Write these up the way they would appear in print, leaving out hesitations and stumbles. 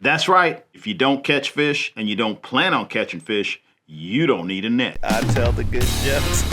That's right. If you don't catch fish and you don't plan on catching fish, you don't need a net. I tell the good jokes.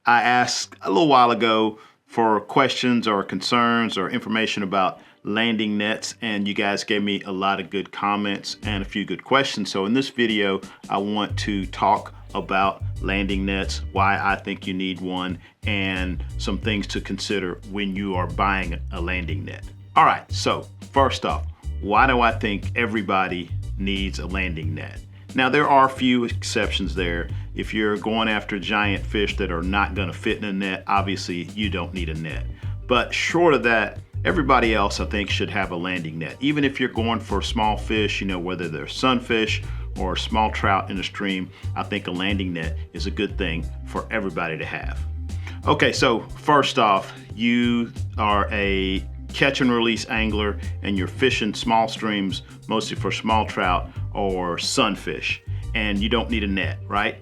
I asked a little while ago for questions or concerns or information about landing nets, and you guys gave me a lot of good comments and a few good questions. So in this video, I want to talk about landing nets, why I think you need one, and some things to consider when you are buying a landing net. All right, so first off, why do I think everybody needs a landing net? Now, there are a few exceptions there. If you're going after giant fish that are not going to fit in a net, obviously you don't need a net. But short of that, everybody else I think should have a landing net. Even if you're going for small fish, whether they're sunfish or small trout in a stream, I think a landing net is a good thing for everybody to have. Okay, so first off, you are a catch and release angler and you're fishing small streams, mostly for small trout or sunfish, and you don't need a net, right?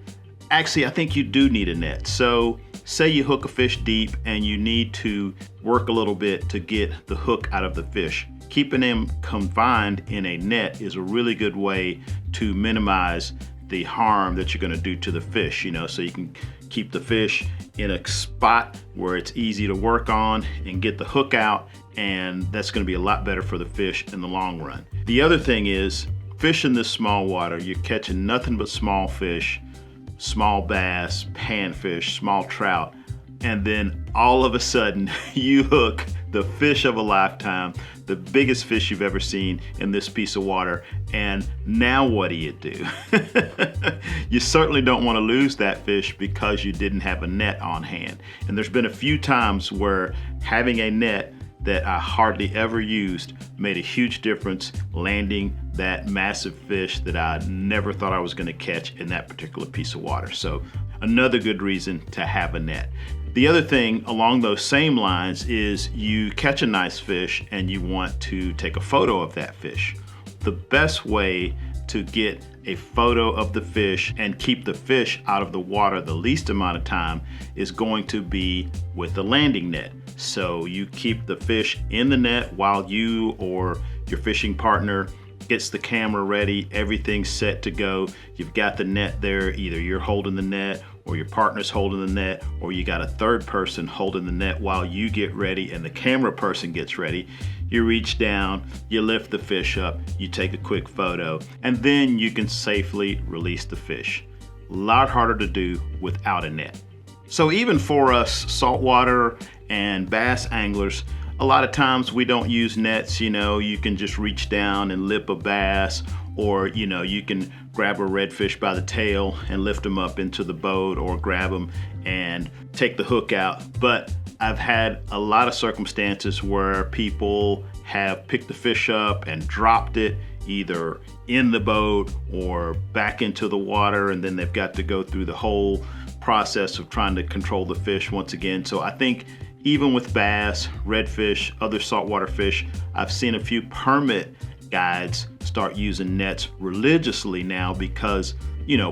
Actually, I think you do need a net. So say you hook a fish deep and you need to work a little bit to get the hook out of the fish. Keeping them confined in a net is a really good way to minimize the harm that you're going to do to the fish, so you can keep the fish in a spot where it's easy to work on and get the hook out, and that's going to be a lot better for the fish in the long run. The other thing is, fishing this small water, you're catching nothing but small fish, small bass, panfish, small trout, and then all of a sudden you hook the fish of a lifetime, the biggest fish you've ever seen in this piece of water, and now what do? You certainly don't want to lose that fish because you didn't have a net on hand. And there's been a few times where having a net that I hardly ever used made a huge difference landing that massive fish that I never thought I was going to catch in that particular piece of water. So another good reason to have a net. The other thing along those same lines is you catch a nice fish and you want to take a photo of that fish. The best way to get a photo of the fish and keep the fish out of the water the least amount of time is going to be with the landing net. So you keep the fish in the net while you or your fishing partner gets the camera ready, everything's set to go. You've got the net there, either you're holding the net or your partner's holding the net, or you got a third person holding the net while you get ready and the camera person gets ready. You reach down, you lift the fish up, you take a quick photo, and then you can safely release the fish. A lot harder to do without a net. So even for us saltwater and bass anglers, a lot of times we don't use nets. You can just reach down and lip a bass, or you can grab a redfish by the tail and lift them up into the boat, or grab them and take the hook out. But I've had a lot of circumstances where people have picked the fish up and dropped it either in the boat or back into the water, and then they've got to go through the whole process of trying to control the fish once again. So I think even with bass, redfish, other saltwater fish, I've seen a few permit guides start using nets religiously now because,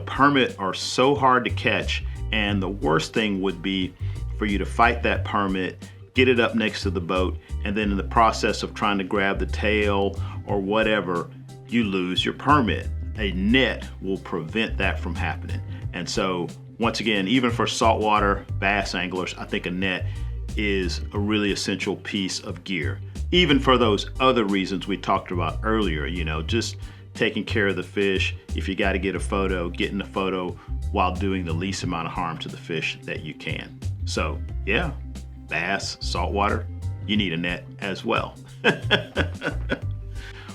permit are so hard to catch, and the worst thing would be for you to fight that permit, get it up next to the boat, and then in the process of trying to grab the tail or whatever, you lose your permit. A net will prevent that from happening. And so, once again, even for saltwater bass anglers, I think a net is a really essential piece of gear. Even for those other reasons we talked about earlier, just taking care of the fish. If you got to get a photo, getting a photo while doing the least amount of harm to the fish that you can. So yeah, bass, saltwater, you need a net as well.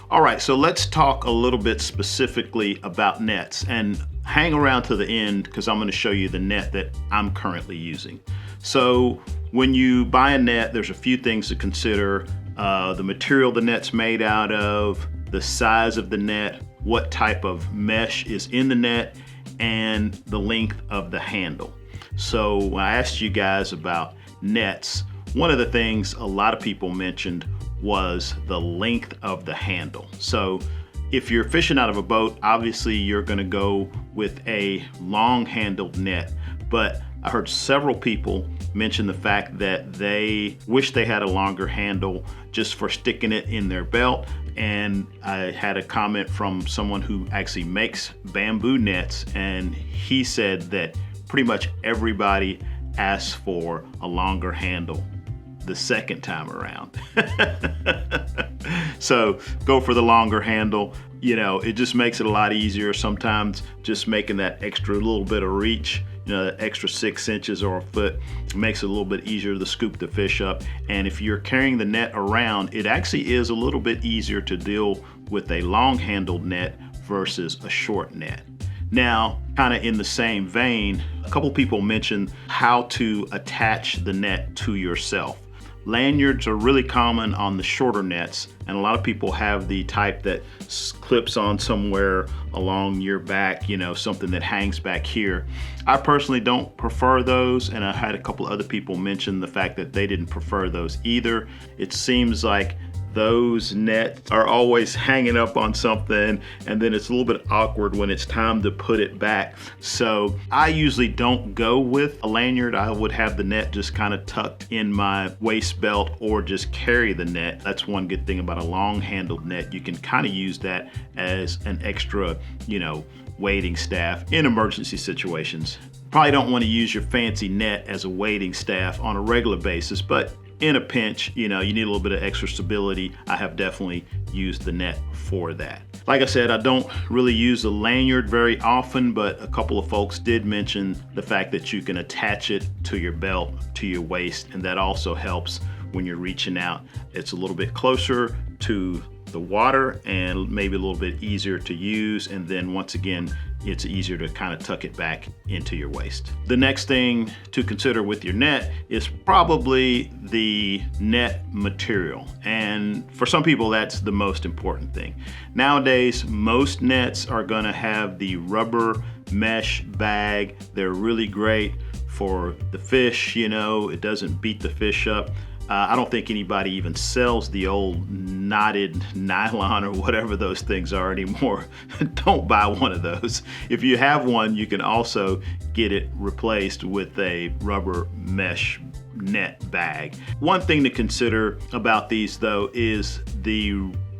All right, so let's talk a little bit specifically about nets, and hang around to the end because I'm going to show you the net that I'm currently using. So when you buy a net, there's a few things to consider. The material the net's made out of, the size of the net, what type of mesh is in the net, and the length of the handle. So when I asked you guys about nets, one of the things a lot of people mentioned was the length of the handle. So if you're fishing out of a boat, obviously you're going to go with a long-handled net, but I heard several people mention the fact that they wish they had a longer handle just for sticking it in their belt. And I had a comment from someone who actually makes bamboo nets, and he said that pretty much everybody asks for a longer handle the second time around. So go for the longer handle. You know, it just makes it a lot easier. Sometimes just making that extra little bit of reach, you know, that extra 6 inches or a foot, makes it a little bit easier to scoop the fish up. And if you're carrying the net around, it actually is a little bit easier to deal with a long-handled net versus a short net. Now, kind of in the same vein, a couple people mentioned how to attach the net to yourself. Lanyards are really common on the shorter nets, and a lot of people have the type that clips on somewhere along your back, you know, something that hangs back here. I personally don't prefer those, and I had a couple other people mention the fact that they didn't prefer those either. It seems like those nets are always hanging up on something, and then it's a little bit awkward when it's time to put it back. So I usually don't go with a lanyard. I would have the net just kind of tucked in my waist belt or just carry the net. That's one good thing about a long-handled net. You can kind of use that as an extra, you know, waiting staff in emergency situations. Probably don't want to use your fancy net as a waiting staff on a regular basis, but in a pinch, you know, you need a little bit of extra stability. I have definitely used the net for that. Like I said, I don't really use the lanyard very often, but a couple of folks did mention the fact that you can attach it to your belt, to your waist, and that also helps when you're reaching out. It's a little bit closer to the water and maybe a little bit easier to use, and then once again, it's easier to kind of tuck it back into your waist. The next thing to consider with your net is probably the net material. And for some people, that's the most important thing. Nowadays, most nets are gonna have the rubber mesh bag. They're really great for the fish, you know, it doesn't beat the fish up. I don't think anybody even sells the old knotted nylon or whatever those things are anymore. Don't buy one of those. If you have one, you can also get it replaced with a rubber mesh net bag. One thing to consider about these though is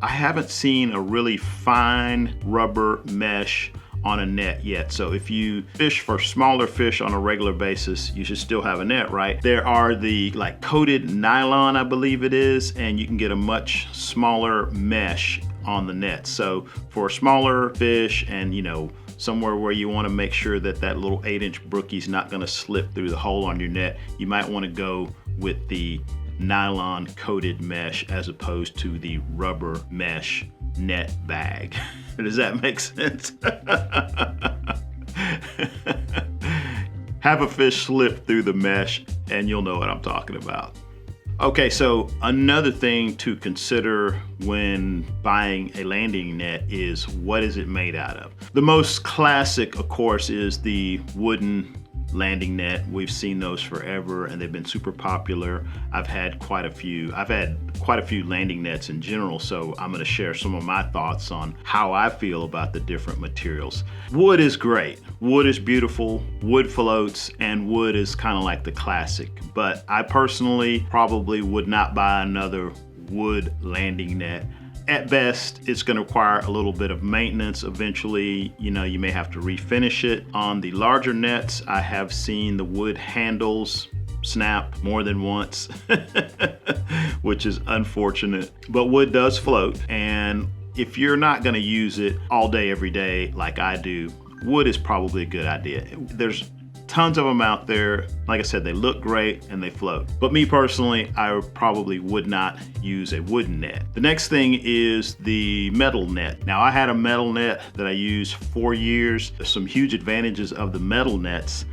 I haven't seen a really fine rubber mesh on a net yet. So if you fish for smaller fish on a regular basis, you should still have a net, right? There are the like coated nylon, I believe it is, and you can get a much smaller mesh on the net. So for smaller fish and, you know, somewhere where you want to make sure that that little 8-inch brookie's not going to slip through the hole on your net, you might want to go with the nylon coated mesh as opposed to the rubber mesh net bag. Does that make sense? Have a fish slip through the mesh and you'll know what I'm talking about. Okay, so another thing to consider when buying a landing net is what is it made out of? The most classic, of course, is the wooden landing net. We've seen those forever and they've been super popular. I've had quite a few landing nets in general, so I'm going to share some of my thoughts on how I feel about the different materials. Wood is great. Wood is beautiful. Wood floats, and wood is kind of like the classic. But I personally probably would not buy another wood landing net. At best, it's going to require a little bit of maintenance. Eventually, you know, you may have to refinish it. On the larger nets, I have seen the wood handles snap more than once, which is unfortunate. But wood does float, and if you're not going to use it all day, every day, like I do, wood is probably a good idea. There's tons of them out there. Like I said, they look great and they float. But me personally, I probably would not use a wooden net. The next thing is the metal net. Now, I had a metal net that I used for years. There's some huge advantages of the metal nets.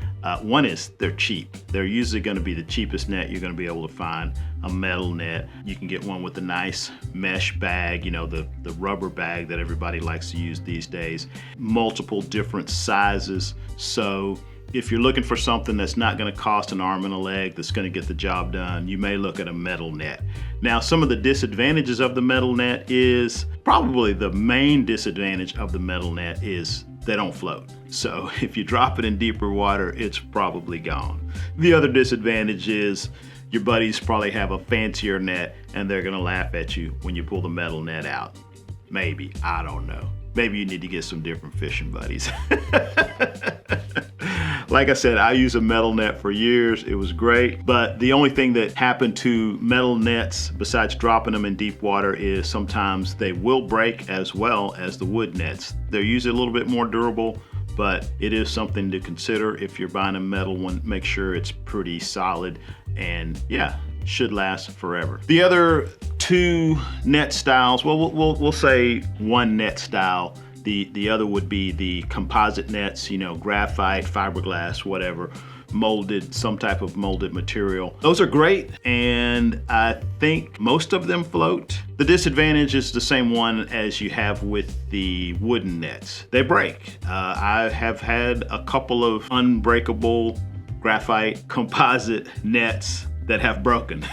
One is they're cheap. They're usually going to be the cheapest net you're going to be able to find, a metal net. You can get one with a nice mesh bag, you know, the rubber bag that everybody likes to use these days. Multiple different sizes. So if you're looking for something that's not going to cost an arm and a leg, that's going to get the job done, you may look at a metal net. Now, some of the disadvantages of the metal net is, probably the main disadvantage of the metal net is they don't float. So if you drop it in deeper water, it's probably gone. The other disadvantage is your buddies probably have a fancier net and they're gonna laugh at you when you pull the metal net out. Maybe, I don't know. Maybe you need to get some different fishing buddies. Like I said, I used a metal net for years. It was great, but the only thing that happened to metal nets besides dropping them in deep water is sometimes they will break as well as the wood nets. They're usually a little bit more durable, but it is something to consider. If you're buying a metal one, make sure it's pretty solid and yeah, should last forever. The other two net styles, well, we'll say one net style. The other would be the composite nets, you know, graphite, fiberglass, whatever, molded, some type of molded material. Those are great, and I think most of them float. The disadvantage is the same one as you have with the wooden nets. They break. I have had a couple of unbreakable graphite composite nets that have broken.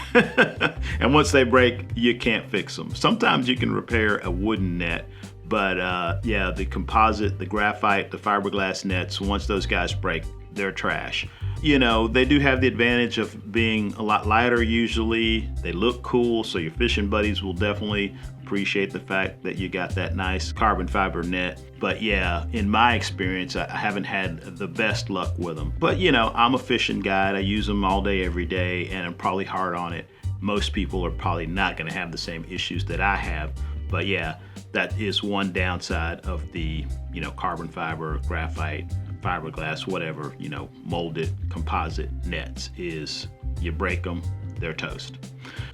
And once they break, you can't fix them. Sometimes you can repair a wooden net, but yeah, the composite, the graphite, the fiberglass nets, once those guys break, they're trash. You know, they do have the advantage of being a lot lighter usually. They look cool, so your fishing buddies will definitely appreciate the fact that you got that nice carbon fiber net. But yeah, in my experience, I haven't had the best luck with them. But you know, I'm a fishing guide. I use them all day, every day, and I'm probably hard on it. Most people are probably not gonna have the same issues that I have. But yeah, that is one downside of the, you know, carbon fiber, graphite, fiberglass, whatever, you know, molded composite nets is you break them, they're toast.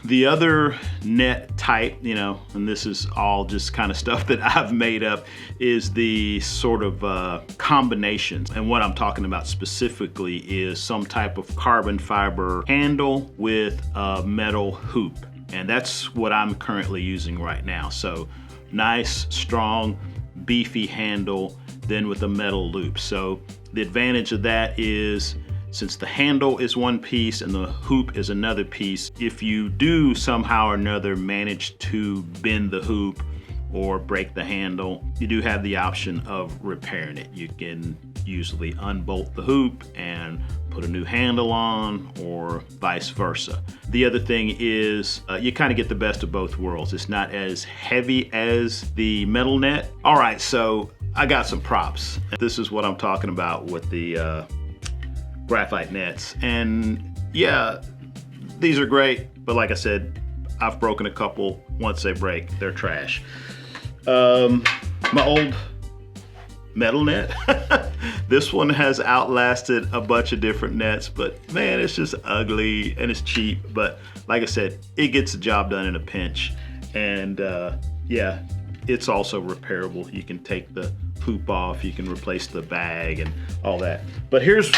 The other net type, you know, and this is all just kind of stuff that I've made up, is the sort of combinations. And what I'm talking about specifically is some type of carbon fiber handle with a metal hoop. And that's what I'm currently using right now. So nice, strong, beefy handle, then with a metal loop. So the advantage of that is, since the handle is one piece and the hoop is another piece, if you do somehow or another manage to bend the hoop or break the handle, you do have the option of repairing it. You can usually unbolt the hoop and put a new handle on, or vice versa. The other thing is you kind of get the best of both worlds. It's not as heavy as the metal net. All right, so I got some props. This is what I'm talking about with the graphite nets. And yeah, these are great, but like I said, I've broken a couple. Once they break, they're trash. My old metal net, this one has outlasted a bunch of different nets, but man, it's just ugly and it's cheap. But like I said, it gets the job done in a pinch. And yeah, it's also repairable. You can take the hoop off, you can replace the bag and all that. But here's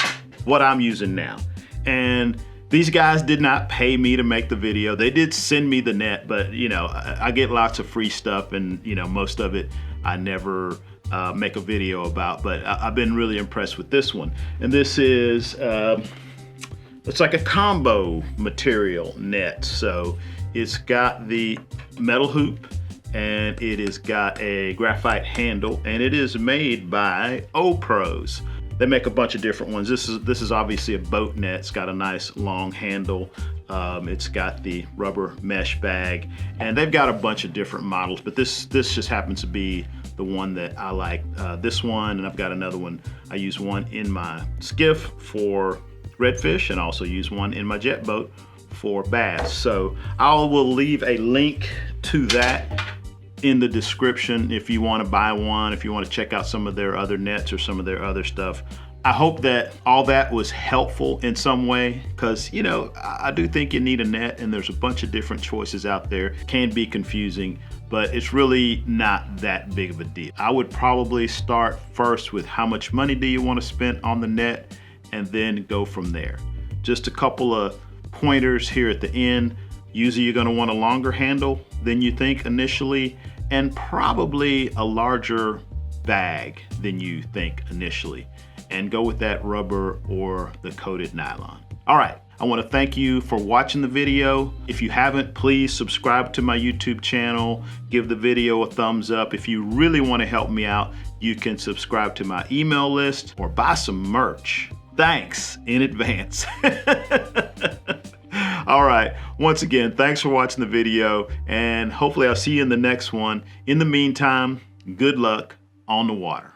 what I'm using now. And these guys did not pay me to make the video. They did send me the net, but you know, I get lots of free stuff, and you know, most of it I never make a video about, but I've been really impressed with this one. And this is, it's like a combo material net. So it's got the metal hoop and it has got a graphite handle, and it is made by O-Pros. They make a bunch of different ones. This is obviously a boat net. It's got a nice long handle. It's got the rubber mesh bag, and they've got a bunch of different models, but this just happens to be the one that I like. This one, and I've got another one. I use one in my skiff for redfish, and also use one in my jet boat for bass. So I will leave a link to that in the description if you want to buy one, if you want to check out some of their other nets or some of their other stuff. I hope that all that was helpful in some way, because you know, I do think you need a net, and there's a bunch of different choices out there. Can be confusing, but it's really not that big of a deal. I would probably start first with how much money do you want to spend on the net, and then go from there. Just a couple of pointers here at the end. Usually you're going to want a longer handle than you think initially, and probably a larger bag than you think initially. And go with that rubber or the coated nylon. All right, I want to thank you for watching the video. If you haven't, please subscribe to my YouTube channel, give the video a thumbs up. If you really want to help me out, you can subscribe to my email list or buy some merch. Thanks in advance. All right, once again, thanks for watching the video, and hopefully I'll see you in the next one. In the meantime, good luck on the water.